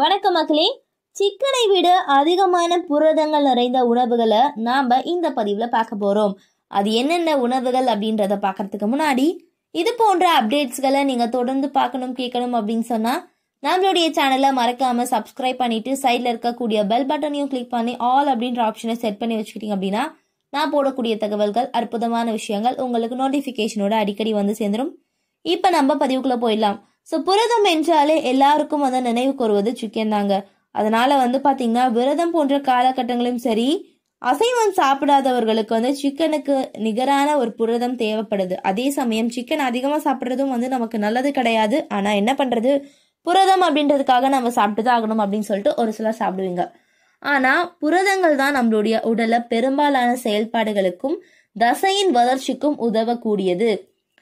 வணக்கம் மக்களே. சிக்கனை விட அதிகமான புரதங்கள் நிறைந்த உணவுகளை நாம இந்த பதிவுல பார்க்க போறோம். அது என்னென்ன உணவுகள் அப்படின்றத பார்க்கறதுக்கு முன்னாடி இது போன்ற அப்டேட்ஸ்களை நீங்க தொடர்ந்து பார்க்கணும் கேட்கணும் அப்படின்னு சொன்னா நம்மளுடைய சேனலை மறக்காம சப்ஸ்கிரைப் பண்ணிட்டு சைட்ல இருக்கக்கூடிய பெல் பட்டனையும் கிளிக் பண்ணி ஆல் அப்படின்ற ஆப்ஷனை செட் பண்ணி வச்சுக்கிட்டீங்க அப்படின்னா நான் போடக்கூடிய தகவல்கள், அற்புதமான விஷயங்கள் உங்களுக்கு நோட்டிபிகேஷனோட அடிக்கடி வந்து சேர்ந்துடும். இப்ப நம்ம பதிவுக்குள்ள போயிடலாம். ஸோ புரதம் என்றாலே எல்லாருக்கும் வந்து நினைவுக்கு வருவது சிக்கன் தாங்க. அதனால வந்து பாத்தீங்கன்னா விரதம் போன்ற காலகட்டங்களும் சரி, அசைவம் சாப்பிடாதவர்களுக்கு வந்து சிக்கனுக்கு நிகரான ஒரு புரதம் தேவைப்படுது. அதே சமயம் சிக்கன் அதிகமா சாப்பிட்றதும் வந்து நமக்கு நல்லது கிடையாது. ஆனா என்ன பண்றது, புரதம் அப்படின்றதுக்காக நம்ம சாப்பிட்டுதான் ஆகணும் அப்படின்னு சொல்லிட்டு ஒரு சிலர் சாப்பிடுவீங்க. ஆனா புரதங்கள் தான் நம்மளுடைய உடல பெரும்பாலான செயல்பாடுகளுக்கும் தசையின் வளர்ச்சிக்கும் உதவக்கூடியது.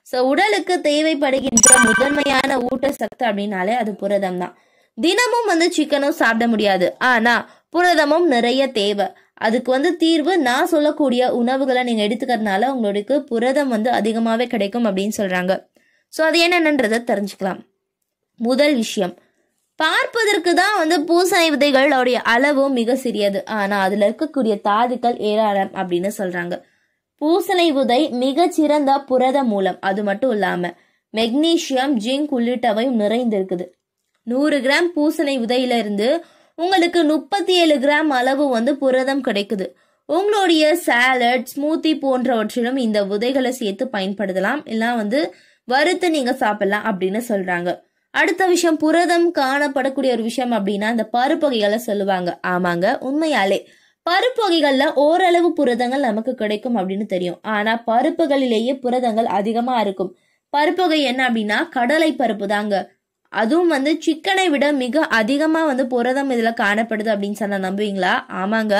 ஸோ உடலுக்கு தேவைப்படுகின்ற முதன்மையான ஊட்டச்சத்து அப்படின்னாலே அது புரதம் தான். தினமும் வந்து சிக்கனும் சாப்பிட முடியாது, ஆனா புரதமும் நிறைய தேவை. அதுக்கு வந்து தீர்வு நான் சொல்லக்கூடிய உணவுகளை நீங்க எடுத்துக்கிறதுனால உங்களுக்கு புரதம் வந்து அதிகமாவே கிடைக்கும் அப்படின்னு சொல்றாங்க. ஸோ அது என்னன்றதை தெரிஞ்சுக்கலாம். முதல் விஷயம், பார்ப்பதற்கு தான் வந்து பூசணி விதைகளுடைய அளவும் மிக சிறியது, ஆனா அதுல இருக்கக்கூடிய தாதுக்கள் ஏராளம் அப்படின்னு சொல்றாங்க. பூசணி விதை மிகச்சிறந்த புரத மூலம். அது மட்டும் இல்லாம மெக்னீசியம், ஜிங்க் உள்ளிட்டவையும் நிறைந்திருக்குது. 100 கிராம் பூசணி விதையில இருந்து உங்களுக்கு 37 கிராம் அளவு வந்து புரதம் கிடைக்குது. உங்களுடைய சாலட், ஸ்மூத்தி போன்றவற்றிலும் இந்த விதைகளை சேர்த்து பயன்படுத்தலாம், இல்ல வந்து வறுத்து நீங்க சாப்பிடலாம் அப்படின்னு சொல்றாங்க. அடுத்த விஷயம், புரதம் காணப்படக்கூடிய ஒரு விஷயம் அப்படின்னா இந்த பருப்பு வகைகளை சொல்லுவாங்க. ஆமாங்க, உண்மையாலே பருப்பு வகைகள்ல ஓரளவு புரதங்கள் நமக்கு கிடைக்கும் அப்படின்னு தெரியும். ஆனா பருப்புகளிலேயே புரதங்கள் அதிகமா இருக்கும். பருப்பு வகை என்ன அப்படின்னா கடலை பருப்பு தாங்க. அதுவும் வந்து சிக்கனை விட மிக அதிகமா வந்து புரதம் இதுல காணப்படுது அப்படின்னு சொன்னா நம்புவீங்களா? ஆமாங்க,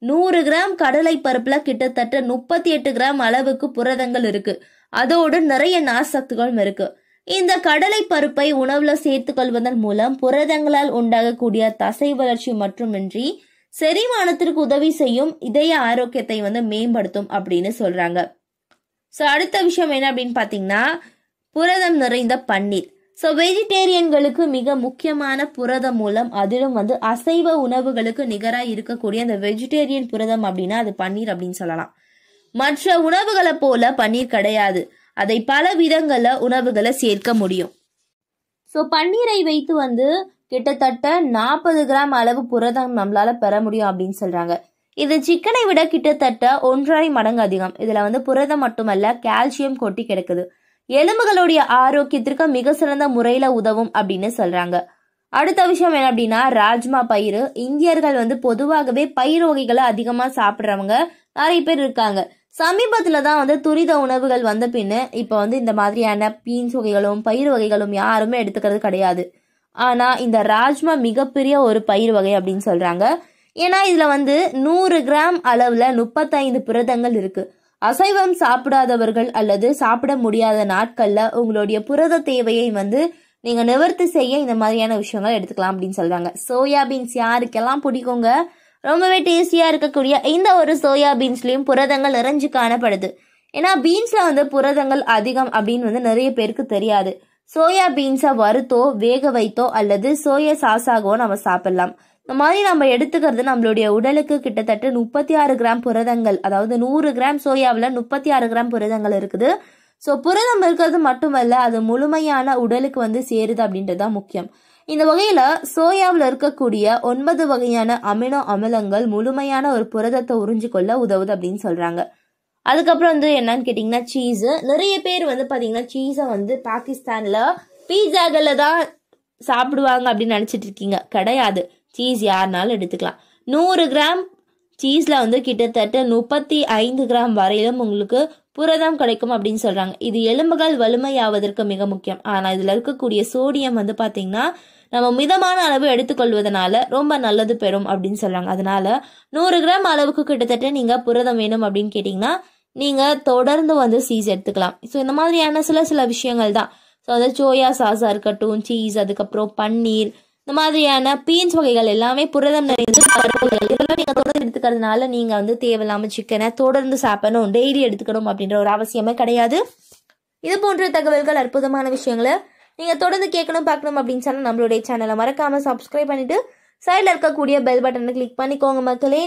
100 கிராம் கடலை பருப்புல கிட்டத்தட்ட 38 கிராம் அளவுக்கு புரதங்கள் இருக்கு. அதோடு நிறைய நார்ச்சத்துகளும் இருக்கு. இந்த கடலை பருப்பை உணவுல சேர்த்துக் கொள்வதன் மூலம் புரதங்களால் உண்டாகக்கூடிய தசை வளர்ச்சி மட்டுமின்றி செரிமானத்திற்கு உதவி செய்யும், இதய ஆரோக்கியத்தை வந்து மேம்படுத்தும் அப்படின்னு சொல்றாங்க. ஸோ அடுத்த விஷயம் என்ன அப்படின்னு பாத்தீங்கன்னா புரதம் நிறைந்த பன்னீர். ஸோ வெஜிடேரியன்களுக்கு மிக முக்கியமான புரத மூலம், அதிலும் வந்து அசைவ உணவுகளுக்கு நிகராக இருக்கக்கூடிய அந்த வெஜிடேரியன் புரதம் அப்படின்னா அது பன்னீர் அப்படின்னு சொல்லலாம். மற்ற உணவுகளை போல பன்னீர் கிடையாது. அதை பல விதங்கள உணவுகளை சேர்க்க முடியும். ஸோ பன்னீரை வைத்து வந்து கிட்டத்தட்ட 40 கிராம் அளவு புரதம் நம்மளால பெற முடியும் அப்படின்னு சொல்றாங்க. இது சிக்கனை விட கிட்டத்தட்ட 1.5 மடங்கு அதிகம். இதுல வந்து புரதம் மட்டுமல்ல, கால்சியம் கொட்டி கிடக்குது. எலும்புகளுடைய ஆரோக்கியத்திற்கு மிக சிறந்த முறையில உதவும் அப்படின்னு சொல்றாங்க. அடுத்த விஷயம் என்ன அப்படின்னா ராஜ்மா பயிறு. இந்தியர்கள் வந்து பொதுவாகவே பயிர் வகைகளை அதிகமா சாப்பிட்றவங்க நிறைய பேர் இருக்காங்க. சமீபத்துல தான் வந்து துரித உணவுகள் வந்த பின்னு இப்ப வந்து இந்த மாதிரியான பீன்ஸ் வகைகளும் பயிர் வகைகளும் யாருமே எடுத்துக்கிறது கிடையாது. ஆனா இந்த ராஜ்மா மிகப்பெரிய ஒரு பயிர் வகை அப்படின்னு சொல்றாங்க. ஏன்னா இதுல வந்து 100 கிராம் அளவுல 35 புரதங்கள் இருக்கு. அசைவம் சாப்பிடாதவர்கள் அல்லது சாப்பிட முடியாத நாட்கள்ல உங்களுடைய புரத தேவையை வந்து நீங்க நிவர்த்தி செய்ய இந்த மாதிரியான விஷயங்கள் எடுத்துக்கலாம் அப்படின்னு சொல்றாங்க. சோயா பீன்ஸ் யாருக்கெல்லாம் பிடிக்குங்க? ரொம்பவே டேஸ்டியா இருக்கக்கூடிய இந்த ஒரு சோயா பீன்ஸ்லயும் புரதங்கள் நிறைஞ்சு காணப்படுது. ஏன்னா பீன்ஸ்ல வந்து புரதங்கள் அதிகம் அப்படின்னு வந்து நிறைய பேருக்கு தெரியாது. சோயா பீன்ஸை வறுத்தோ வேக வைத்தோ அல்லது சோயா சாஸாகவோ நம்ம சாப்பிடலாம். இந்த மாதிரி நம்ம எடுத்துக்கிறது நம்மளுடைய உடலுக்கு கிட்டத்தட்ட 36 கிராம் புரதங்கள், அதாவது 100 கிராம் சோயாவில் 36 கிராம் புரதங்கள் இருக்குது. ஸோ புரதம் இருக்கிறது மட்டுமல்ல, அது முழுமையான உடலுக்கு வந்து சேருது அப்படின்றதுதான் முக்கியம். இந்த வகையில சோயாவில் இருக்கக்கூடிய 9 வகையான அமினோ அமிலங்கள் முழுமையான ஒரு புரதத்தை உறிஞ்சு கொள்ள உதவுது அப்படின்னு சொல்றாங்க. அதுக்கப்புறம் வந்து என்னன்னு கேட்டீங்கன்னா சீஸ். நிறைய பேர் வந்து பாத்தீங்கன்னா சீஸை வந்து பாகிஸ்தான்ல பீஸாக்கள்ல தான் சாப்பிடுவாங்க அப்படின்னு நினைச்சிட்டு இருக்கீங்க. கிடையாது, சீஸ் யாருனாலும் எடுத்துக்கலாம். 100 கிராம் சீஸ்ல வந்து கிட்டத்தட்ட 35 கிராம் வரையிலும் உங்களுக்கு புரதம் கிடைக்கும் அப்படின்னு சொல்றாங்க. இது எலும்புகள் வலிமையாவதற்கு மிக முக்கியம். ஆனா இதுல இருக்கக்கூடிய சோடியம் வந்து பாத்தீங்கன்னா நம்ம மிதமான அளவு எடுத்துக்கொள்வதனால ரொம்ப நல்லது பெறும் அப்படின்னு சொல்றாங்க. அதனால 100 கிராம் அளவுக்கு கிட்டத்தட்ட நீங்க புரதம் வேணும் அப்படின்னு கேட்டீங்கன்னா நீங்க தொடர்ந்து வந்து சீஸ் எடுத்துக்கலாம். ஸோ இந்த மாதிரியான சில விஷயங்கள் தான். ஸோ அந்த சோயா சாஸா இருக்கட்டும், சீஸ், அதுக்கப்புறம் பன்னீர், இந்த மாதிரியான பீன்ஸ் வகைகள் எல்லாமே புரதம் நிறைந்த இதெல்லாம் நீங்க தொடர்ந்து எடுத்துக்கிறதுனால நீங்க வந்து தேவையில்லாம சிக்கனை தொடர்ந்து சாப்பிடணும், டெய்லி எடுத்துக்கணும் அப்படின்ற ஒரு அவசியமே கிடையாது. இது போன்ற தகவல்கள், அற்புதமான விஷயங்களை நீங்கள் தொடர்ந்து கேட்கணும் பார்க்கணும் அப்படின்னு சொன்னால் நம்மளுடைய சேனலை மறக்காமல் சப்ஸ்கிரைப் பண்ணிவிட்டு சைடில் இருக்கக்கூடிய பெல் பட்டனை கிளிக் பண்ணிக்கோங்க மக்களே.